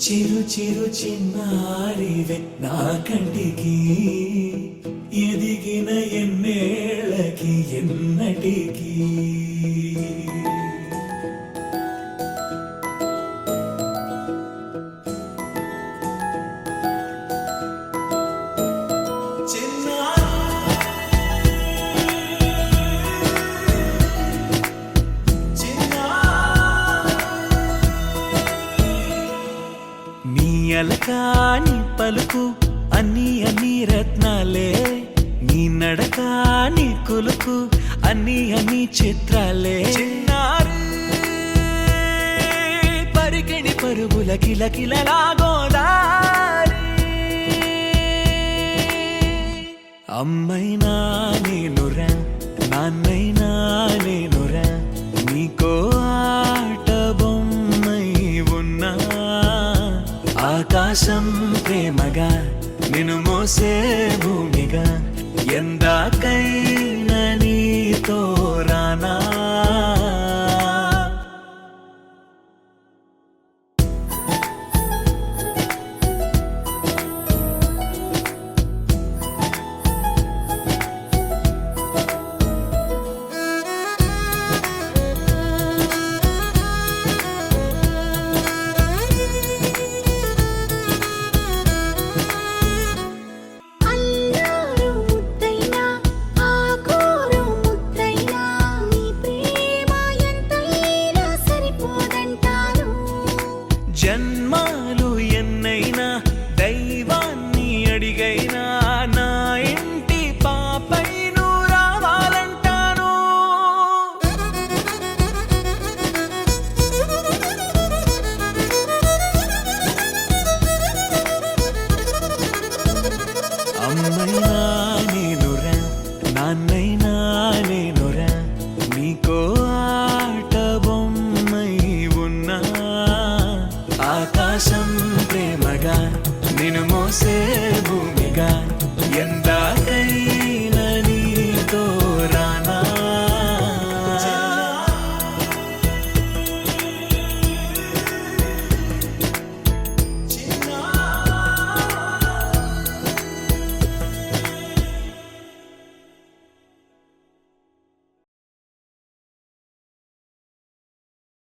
చిరు చిరు చిన్నారివే నా కంటికి ఎదిగిన ఎన్నేళ్ళకి ఎన్నటికి అలకాని పలుకు అన్ని అన్ని రత్నాలే నీ నడక నీ కులుకు అన్ని అన్ని చిత్రాలే చిన్నారు పరికిణి పరుగుల కిలకిలలా గోదారి అమ్మైనా నేనురా నాన్నైనా నేనురా నీకో ఆట బొమ్మై ఉన్నా ఆకాశం ప్రేమగా నిన్ను మోసే భూమిగా ఎందాకైనా నీతో రానా